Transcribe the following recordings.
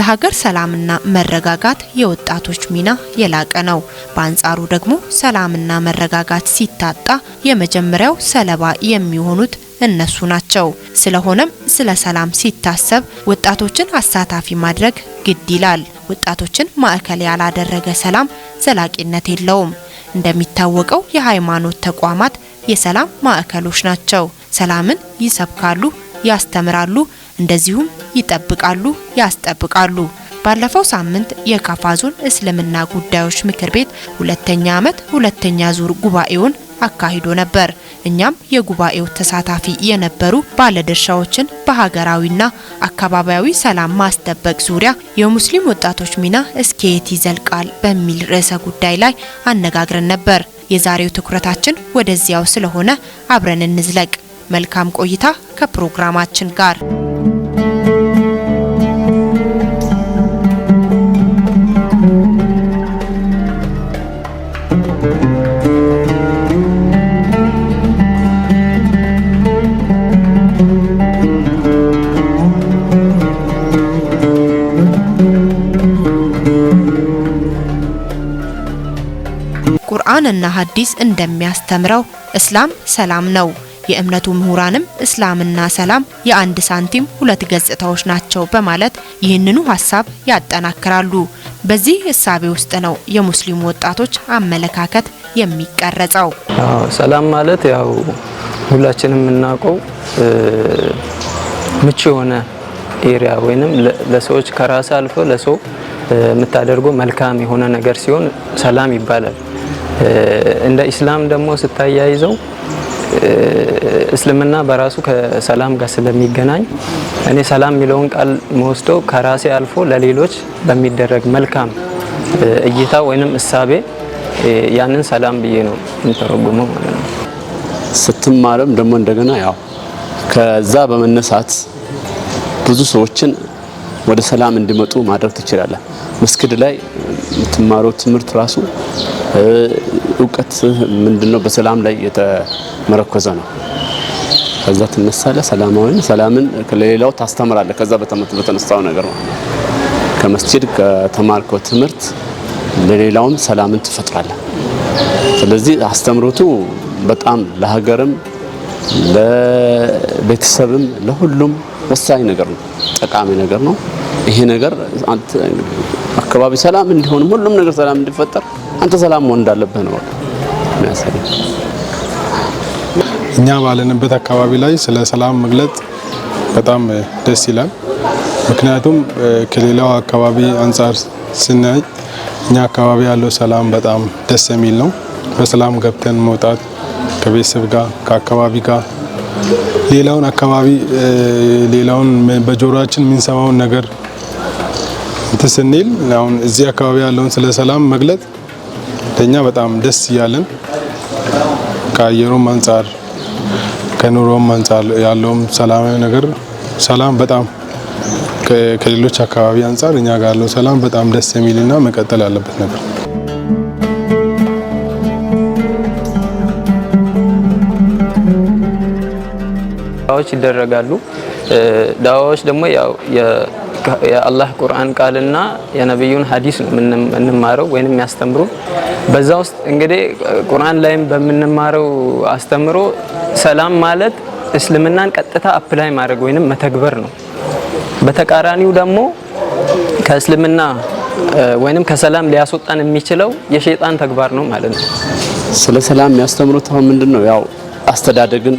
ለሀገር ሰላምና መረጋጋት የወጣቶች ሚና የላቀ ነው። በአንጻሩ ደግሞ ሰላምና መረጋጋት ሲታጣ የመጀመሪያው ሰለባ የሚሆኑት እነሱ ናቸው። ስለሆነም ስለ ሰላም ሲታሰብ ወጣቶችን አሳታፊ ማድረግ ግድ ይላል። ወጣቶችን ማዕከል ያላደረገ ሰላም ዘላቂነት የለውም። እንደሚታወቀው የሃይማኖት ተቋማት የሰላም ማዕከሎች ናቸው። ሰላምን ይሰብካሉ፣ ያስተምራሉ፣ እንደዚሁም ይጠብቃሉ፣ ያስጠብቃሉ። ባለፈው ሳምንት የካፋ ዞን እስልምና ጉዳዮች ምክር ቤት ሁለተኛ ዓመት ሁለተኛ ዙር ጉባኤውን አካሂዶ ነበር። እኛም የጉባኤው ተሳታፊ የነበሩ ባለድርሻዎችን በሀገራዊና አካባቢያዊ ሰላም ማስጠበቅ ዙሪያ የሙስሊም ወጣቶች ሚና እስከየት ይዘልቃል በሚል ርዕሰ ጉዳይ ላይ አነጋግረን ነበር። የዛሬው ትኩረታችን ወደዚያው ስለሆነ አብረን እንዝለቅ። መልካም ቆይታ ከፕሮግራማችን ጋር። ቁርአንና ሐዲስ እንደሚያስተምረው እስላም ሰላም ነው። የእምነቱ ምሁራንም እስላምና ሰላም የአንድ ሳንቲም ሁለት ገጽታዎች ናቸው በማለት ይህንኑ ሐሳብ ያጠናክራሉ። በዚህ ሐሳብ ውስጥ ነው የሙስሊም ወጣቶች አመለካከት የሚቀረጸው። ሰላም ማለት ያው ሁላችንም እናውቀው ምቹ የሆነ ኤሪያ ወይንም ለሰዎች ከራስ አልፎ ለሰው የምታደርገው መልካም የሆነ ነገር ሲሆን ሰላም ይባላል። እንደ እስላም ደግሞ ስታያይዘው እስልምና በራሱ ከሰላም ጋር ስለሚገናኝ እኔ ሰላም የሚለውን ቃል መወስደው ከራሴ አልፎ ለሌሎች በሚደረግ መልካም እይታ ወይንም እሳቤ ያንን ሰላም ብዬ ነው እንተረጉመው ማለት ነው። ስትማርም ደግሞ እንደገና ያው ከዛ በመነሳት ብዙ ሰዎችን ወደ ሰላም እንዲመጡ ማድረግ ትችላለህ። መስጊድ ላይ የምትማረው ትምህርት ራሱ እውቀት ምንድነው በሰላም ላይ የተመረኮዘ ነው። ከዛ ትነሳለህ ሰላምን ለሌላው ታስተምራለህ። ከዛ በተነሳው ነገር ነው ከመስጊድ ከተማርከው ትምህርት ለሌላውም ሰላምን ትፈጥራለህ። ስለዚህ አስተምሮቱ በጣም ለሀገርም ለቤተሰብም ለሁሉም ወሳኝ ነገር ነው፣ ጠቃሚ ነገር ነው። ይሄ ነገር አንተ አካባቢ ሰላም እንዲሆን ሁሉም ነገር ሰላም እንዲፈጠር አንተ ሰላም መሆን እንዳለብህ ነው የሚያሳየው። እኛ ባለንበት አካባቢ ላይ ስለ ሰላም መግለጽ በጣም ደስ ይላል። ምክንያቱም ከሌላው አካባቢ አንፃር ስናይ እኛ አካባቢ ያለው ሰላም በጣም ደስ የሚል ነው። በሰላም ገብተን መውጣት ከቤተሰብ ጋር ከአካባቢ ጋር ሌላውን አካባቢ ሌላውን በጆሮአችን የምንሰማውን ነገር እንተስንል አሁን እዚህ አካባቢ ያለውን ስለ ሰላም መግለጽ ለኛ በጣም ደስ ይላል። ከአየሩም አንፃር ከኑሮም አንፃር ያለውም ሰላማዊ ነገር ሰላም በጣም ከሌሎች አካባቢ አንፃር እኛ ጋር ያለው ሰላም በጣም ደስ የሚልና መቀጠል ያለበት ነገር። ዳዋዎች ይደረጋሉ። ዳዋዎች ደግሞ ያው የአላህ ቁርአን ቃልና የነብዩን ሐዲስ ነው እንማረው ወይንም ያስተምሩ። በዛ ውስጥ እንግዲህ ቁርአን ላይም በመንማረው አስተምሮ ሰላም ማለት እስልምናን ቀጥታ አፕላይ ማድረግ ወይንም መተግበር ነው። በተቃራኒው ደግሞ ከእስልምና ወይንም ከሰላም ሊያስወጣን የሚችለው የሸይጣን ተግባር ነው ማለት ነው። ስለ ሰላም የሚያስተምሩት ምንድነው? ያው አስተዳደግን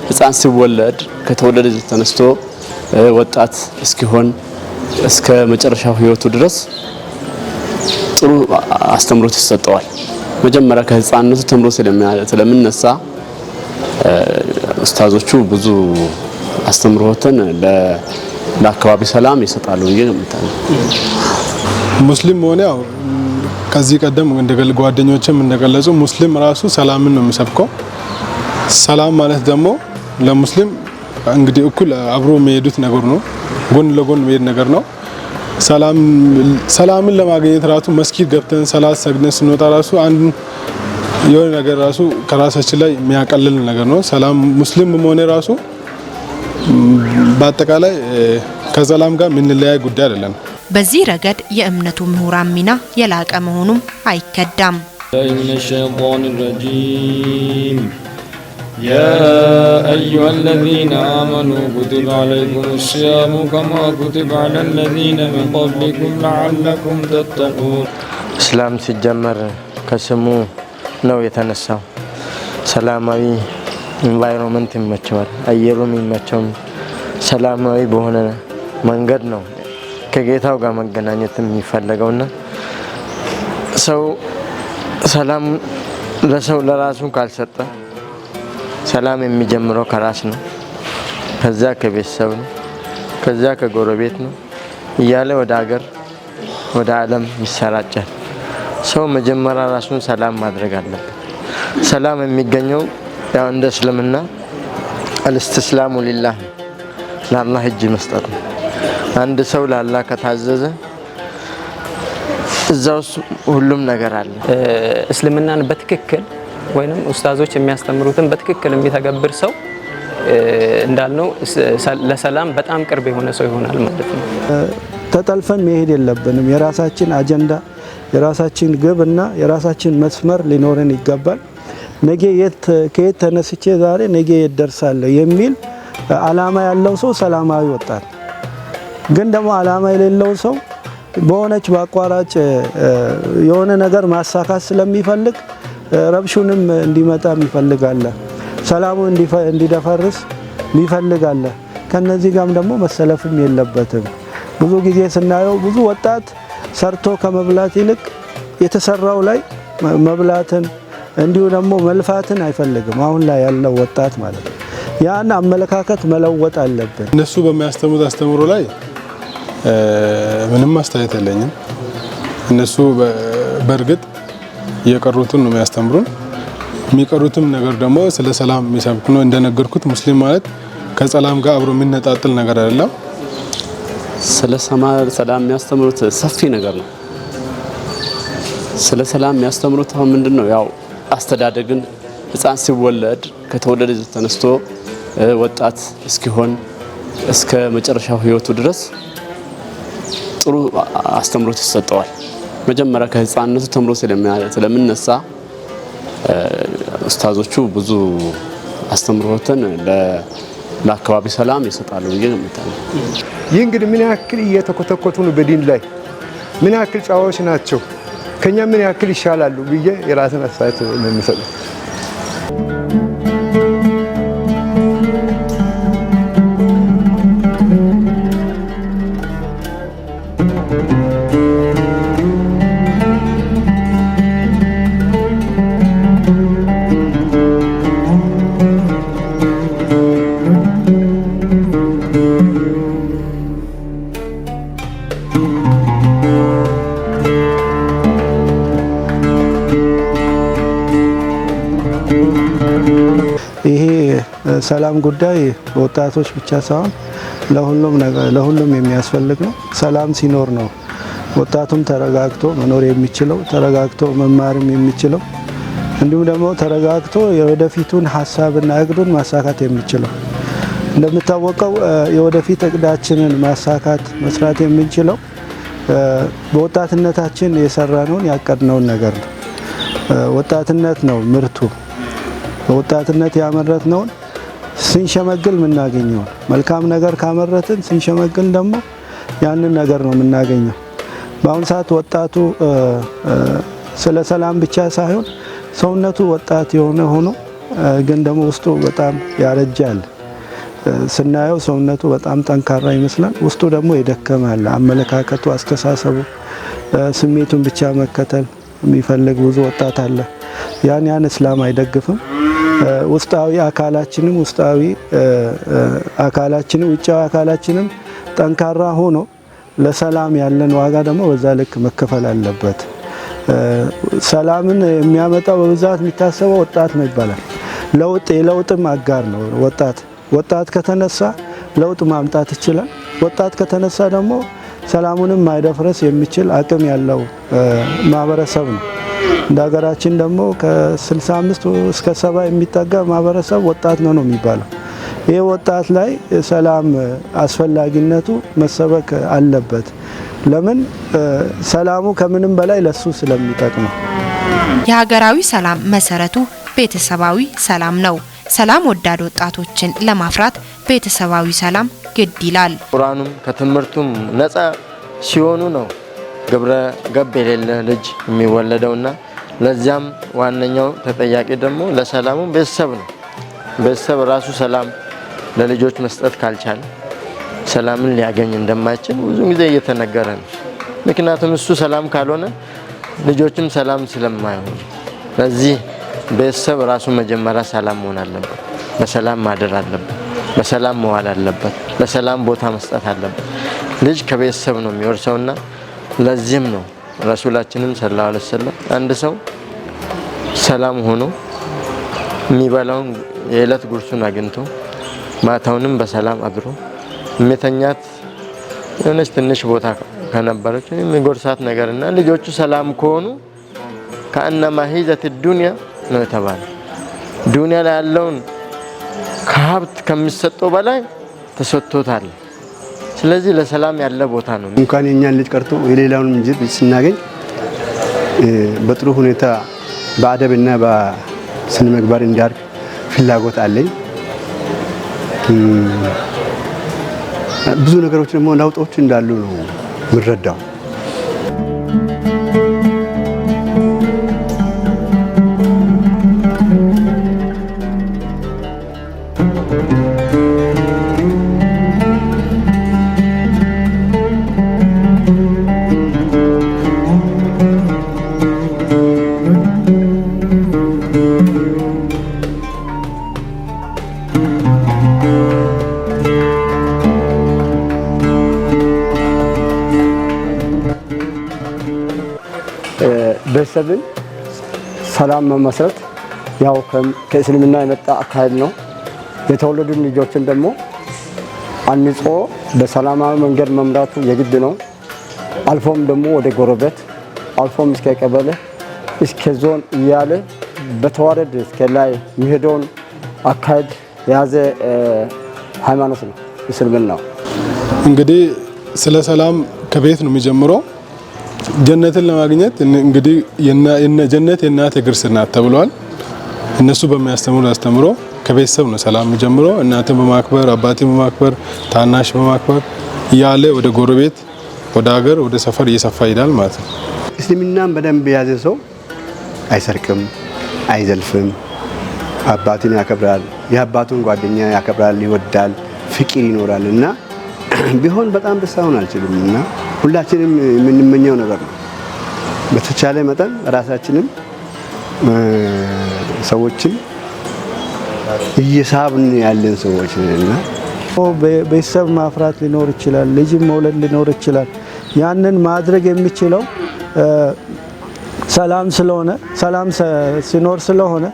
ህፃን ሲወለድ ከተወለደ ተነስቶ ወጣት እስኪሆን እስከ መጨረሻው ህይወቱ ድረስ ጥሩ አስተምሮት ይሰጠዋል። መጀመሪያ ከህፃንነቱ ተምሮ ስለምንነሳ ኡስታዞቹ ብዙ አስተምሮትን ለአካባቢ ሰላም ይሰጣሉ። ሙስሊም ሆነ ያው ከዚህ ቀደም ጓደኞችም እንደገለጹ ሙስሊም ራሱ ሰላምን ነው የሚሰብከው። ሰላም ማለት ደግሞ ለሙስሊም እንግዲህ እኩል አብሮ የሚሄዱት ነገር ነው፣ ጎን ለጎን የሚሄድ ነገር ነው። ሰላምን ለማግኘት ራሱ መስጊድ ገብተን ሰላት ሰግደን ስንወጣ ራሱ አንድ የሆነ ነገር ራሱ ከራሳችን ላይ የሚያቀልል ነገር ነው። ሰላም ሙስሊም መሆን ራሱ በአጠቃላይ ከሰላም ጋር ምን ለያይ ጉዳይ አይደለም። በዚህ ረገድ የእምነቱ ምሁራን ሚና የላቀ መሆኑም አይከዳም። يا أيها الذين آمنوا كتب عليكم الصيام كما كتب على الذين من قبلكم لعلكم تتقون እስላም ሲጀመር ከስሙ ነው የተነሳው። ሰላማዊ ኢንቫይሮንመንት ይመቸዋል፣ አየሩም ይመቸው ሰላማዊ በሆነ መንገድ ነው ከጌታው ጋር መገናኘት የሚፈልገውና ሰው ሰላም ለሰው ለራሱ ካልሰጠ ሰላም የሚጀምረው ከራስ ነው፣ ከዛ ከቤተሰብ ነው፣ ከዛ ከጎረቤት ነው እያለ ወደ ሀገር ወደ ዓለም ይሰራጫል። ሰው መጀመሪያ ራሱን ሰላም ማድረግ አለበት። ሰላም የሚገኘው ያው እንደ እስልምና አልስተስላሙ ሊላህ ለአላህ እጅ መስጠት ነው። አንድ ሰው ለአላህ ከታዘዘ እዛው ሁሉም ነገር አለ። እስልምናን በትክክል ወይንም ኡስታዞች የሚያስተምሩትን በትክክል የሚተገብር ሰው እንዳልነው ለሰላም በጣም ቅርብ የሆነ ሰው ይሆናል ማለት ነው። ተጠልፈን መሄድ የለብንም። የራሳችን አጀንዳ፣ የራሳችን ግብና የራሳችን መስመር ሊኖረን ይገባል። ነገ ከየት ተነስቼ ዛሬ ነገ የት ደርሳለሁ የሚል አላማ ያለው ሰው ሰላማዊ ወጣት፣ ግን ደግሞ አላማ የሌለው ሰው በሆነች በአቋራጭ የሆነ ነገር ማሳካት ስለሚፈልግ ረብሹንም እንዲመጣ ይፈልጋል፣ ሰላሙ እንዲደፈርስ ይፈልጋል። ከነዚህ ጋርም ደግሞ መሰለፍም የለበትም። ብዙ ጊዜ ስናየው ብዙ ወጣት ሰርቶ ከመብላት ይልቅ የተሰራው ላይ መብላትን እንዲሁ ደግሞ መልፋትን አይፈልግም። አሁን ላይ ያለው ወጣት ማለት ነው። ያን አመለካከት መለወጥ አለብን። እነሱ በሚያስተምሩት አስተምሮ ላይ ምንም አስተያየት የለኝም። እነሱ በእርግጥ የቀሩትን ነው የሚያስተምሩን። የሚቀሩትም ነገር ደግሞ ስለ ሰላም የሚሰብኩ ነው። እንደነገርኩት ሙስሊም ማለት ከሰላም ጋር አብሮ የሚነጣጥል ነገር አይደለም። ስለ ሰላም የሚያስተምሩት ሰፊ ነገር ነው። ስለ ሰላም የሚያስተምሩት አሁን ምንድነው? ያው አስተዳደግን ህፃን ሲወለድ ከተወለደ ተነስቶ ወጣት እስኪሆን እስከ መጨረሻው ህይወቱ ድረስ ጥሩ አስተምሮት ይሰጠዋል። መጀመሪያ ከህፃንነቱ ተምሮ ስለምንነሳ ኡስታዞቹ ብዙ አስተምሮትን ለአካባቢ ሰላም ይሰጣሉ ብዬ ገምታለሁ። ይህ እንግዲህ ምን ያክል እየተኮተኮቱ ነው በዲን ላይ፣ ምን ያክል ጫዋዎች ናቸው፣ ከኛ ምን ያክል ይሻላሉ ብዬ የራስን አስተያየት ነው የምሰጠው። ይሄ ሰላም ጉዳይ ወጣቶች ብቻ ሳይሆን ለሁሉም የሚያስፈልግ ነው። ሰላም ሲኖር ነው ወጣቱም ተረጋግቶ መኖር የሚችለው፣ ተረጋግቶ መማርም የሚችለው፣ እንዲሁም ደግሞ ተረጋግቶ የወደፊቱን ሀሳብና እቅዱን ማሳካት የሚችለው። እንደሚታወቀው የወደፊት እቅዳችንን ማሳካት መስራት የምንችለው በወጣትነታችን የሰራነውን ያቀድነውን ነገር ነው። ወጣትነት ነው ምርቱ። በወጣትነት ያመረትነውን ስንሸመግል የምናገኘው መልካም ነገር ካመረትን ስንሸመግል ደግሞ ያንን ነገር ነው የምናገኘው። በአሁኑ ሰዓት ወጣቱ ስለ ሰላም ብቻ ሳይሆን ሰውነቱ ወጣት የሆነ ሆኖ ግን ደግሞ ውስጡ በጣም ያረጃል። ስናየው ሰውነቱ በጣም ጠንካራ ይመስላል፣ ውስጡ ደግሞ የደከመ አለ። አመለካከቱ፣ አስተሳሰቡ፣ ስሜቱን ብቻ መከተል የሚፈልግ ብዙ ወጣት አለ። ያን እስላም አይደግፍም። ውስጣዊ አካላችንም ውጫዊ አካላችንም ጠንካራ ሆኖ ለሰላም ያለን ዋጋ ደግሞ በዛ ልክ መከፈል አለበት። ሰላምን የሚያመጣው በብዛት የሚታሰበው ወጣት ነው ይባላል። የለውጥም አጋር ነው ወጣት ከተነሳ ለውጥ ማምጣት ይችላል። ወጣት ከተነሳ ደግሞ ሰላሙንም ማይደፍረስ የሚችል አቅም ያለው ማህበረሰብ ነው። እንደ ሀገራችን ደግሞ ከ65 እስከ 70 የሚጠጋ ማህበረሰብ ወጣት ነው የሚባለው። ይህ ወጣት ላይ ሰላም አስፈላጊነቱ መሰበክ አለበት። ለምን ሰላሙ ከምንም በላይ ለሱ ስለሚጠቅም። የሀገራዊ ሰላም መሰረቱ ቤተሰባዊ ሰላም ነው። ሰላም ወዳድ ወጣቶችን ለማፍራት ቤተሰባዊ ሰላም ግድ ይላል። ቁርአኑም ከትምህርቱም ነፃ ሲሆኑ ነው ግብረ ገብ የሌለ ልጅ የሚወለደውና ለዚያም ዋነኛው ተጠያቂ ደግሞ ለሰላሙ ቤተሰብ ነው። ቤተሰብ ራሱ ሰላም ለልጆች መስጠት ካልቻለ ሰላምን ሊያገኝ እንደማይችል ብዙ ጊዜ እየተነገረ ነው። ምክንያቱም እሱ ሰላም ካልሆነ ልጆችም ሰላም ስለማይሆኑ፣ ለዚህ ቤተሰብ ራሱ መጀመሪያ ሰላም መሆን አለበት። በሰላም ማደር አለበት። በሰላም መዋል አለበት። ለሰላም ቦታ መስጠት አለበት። ልጅ ከቤተሰብ ነው የሚወርሰውና ለዚህም ነው ረሱላችንም ሰለላሁ ዐለይሂ ወሰለም አንድ ሰው ሰላም ሆኖ የሚበላውን የዕለት ጉርሱን አግኝቶ ማታውንም በሰላም አድሮ የሚተኛት የሆነች ትንሽ ቦታ ከነበረች የሚጎርሳት ነገርና ልጆቹ ሰላም ከሆኑ ከአነማ ሂዘት ዱንያ ነው የተባለ። ዱንያ ላይ ያለውን ከሀብት ከሚሰጠው በላይ ተሰጥቶታል። ስለዚህ ለሰላም ያለ ቦታ ነው። እንኳን የኛን ልጅ ቀርቶ የሌላውን ልጅ ስናገኝ በጥሩ ሁኔታ በአደብና በስነ ምግባር እንዲያድግ ፍላጎት አለኝ። ብዙ ነገሮች ደግሞ ለውጦች እንዳሉ ነው ምረዳው። ቤተሰብን ሰላም መመስረት ያው ከእስልምና የመጣ አካሄድ ነው። የተወለዱ ልጆችን ደግሞ አንጾ በሰላማዊ መንገድ መምራቱ የግድ ነው። አልፎም ደግሞ ወደ ጎረቤት አልፎም እስከ ቀበሌ እስከ ዞን እያለ በተዋረድ እስከ ላይ የሚሄደውን አካሄድ የያዘ ሃይማኖት ነው እስልምና። እንግዲህ ስለ ሰላም ከቤት ነው የሚጀምረው። ጀነትን ለማግኘት እንግዲህ ጀነት የእናት እግር ስር ናት ተብሏል። እነሱ በሚያስተምሩ አስተምሮ ከቤተሰብ ነው ሰላም የሚጀምረው። እናትን በማክበር አባትን በማክበር ታናሽ በማክበር እያለ ወደ ጎረቤት፣ ወደ ሀገር፣ ወደ ሰፈር እየሰፋ ይሄዳል ማለት ነው። እስልምናን በደንብ የያዘ ሰው አይሰርቅም፣ አይዘልፍም፣ አባትን ያከብራል፣ የአባቱን ጓደኛ ያከብራል፣ ይወዳል፣ ፍቅር ይኖራል እና ቢሆን በጣም ደስታውን አልችልም እና ሁላችንም የምንመኘው ነገር ነው። በተቻለ መጠን ራሳችንም ሰዎችን እየሳብን ያለን ሰዎች ነንና ቤተሰብ ማፍራት ሊኖር ይችላል፣ ልጅም መውለድ ሊኖር ይችላል። ያንን ማድረግ የሚችለው ሰላም ስለሆነ ሰላም ሲኖር ስለሆነ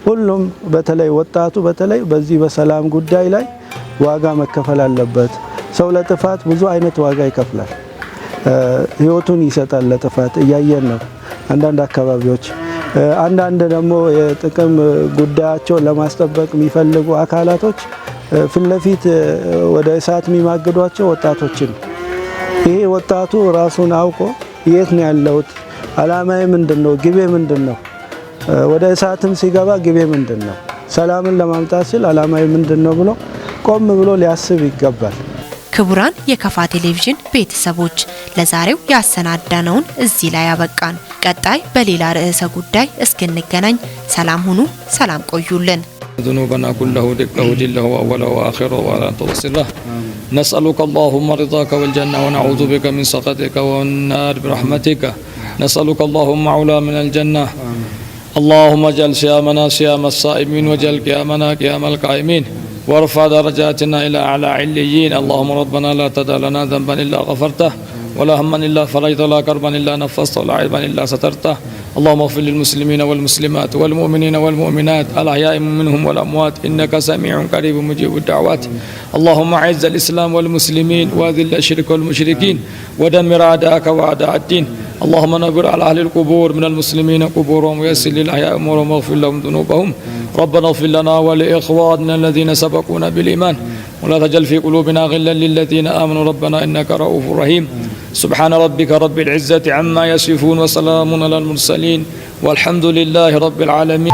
ሁሉም በተለይ ወጣቱ በተለይ በዚህ በሰላም ጉዳይ ላይ ዋጋ መከፈል አለበት። ሰው ለጥፋት ብዙ አይነት ዋጋ ይከፍላል። ህይወቱን ይሰጣል ለጥፋት እያየን ነው። አንዳንድ አካባቢዎች አንዳንድ ደግሞ የጥቅም ጉዳያቸውን ለማስጠበቅ የሚፈልጉ አካላቶች ፊት ለፊት ወደ እሳት የሚማግዷቸው ወጣቶችን። ይሄ ወጣቱ ራሱን አውቆ የት ነው ያለሁት፣ አላማዬ ምንድነው፣ ግቤ ምንድነው፣ ወደ እሳትም ሲገባ ግቤ ምንድነው፣ ሰላምን ለማምጣት ሲል አላማዬ ምንድነው ብሎ ቆም ብሎ ሊያስብ ይገባል። ክቡራን የከፋ ቴሌቪዥን ቤተሰቦች ለዛሬው ያሰናዳነውን እዚህ ላይ ያበቃን። ቀጣይ በሌላ ርዕሰ ጉዳይ እስክንገናኝ ሰላም ሁኑ፣ ሰላም ቆዩልን። ذنوبنا كله دقه جله وأوله وآخره ولا توصله نسألك اللهم رضاك والجنة ونعوذ بك من سخطك والنار برحمتك نسألك اللهم علا من الجنة اللهم اجعل صيامنا صيام الصائمين واجعل قيامنا قيام القائمين وارفع درجاتنا إلى أعلى عليين اللهم ربنا لا تدع لنا ذنبا إلا غفرته ولا هما إلا فرجته ولا كربا إلا نفسته ولا عيبا إلا سترته اللهم اغفر للمسلمين والمسلمات والمؤمنين والمؤمنات الأحياء منهم والأموات إنك سميع قريب مجيب الدعوات اللهم أعز الإسلام والمسلمين وأذل الشرك والمشركين ودمر أعداءك وأعداء الدين اللهم نبر على أهل القبور من المسلمين قبورهم ويسر للأحياء أمورهم واغفر لهم ذنوبهم ربنا اغفر لنا ولإخواننا الذين سبقونا بالإيمان ولا تجعل في قلوبنا غلا للذين آمنوا ربنا إنك رؤوف رحيم سبحان ربك رب العزة عما يصفون وسلام على المرسلين والحمد لله رب العالمين.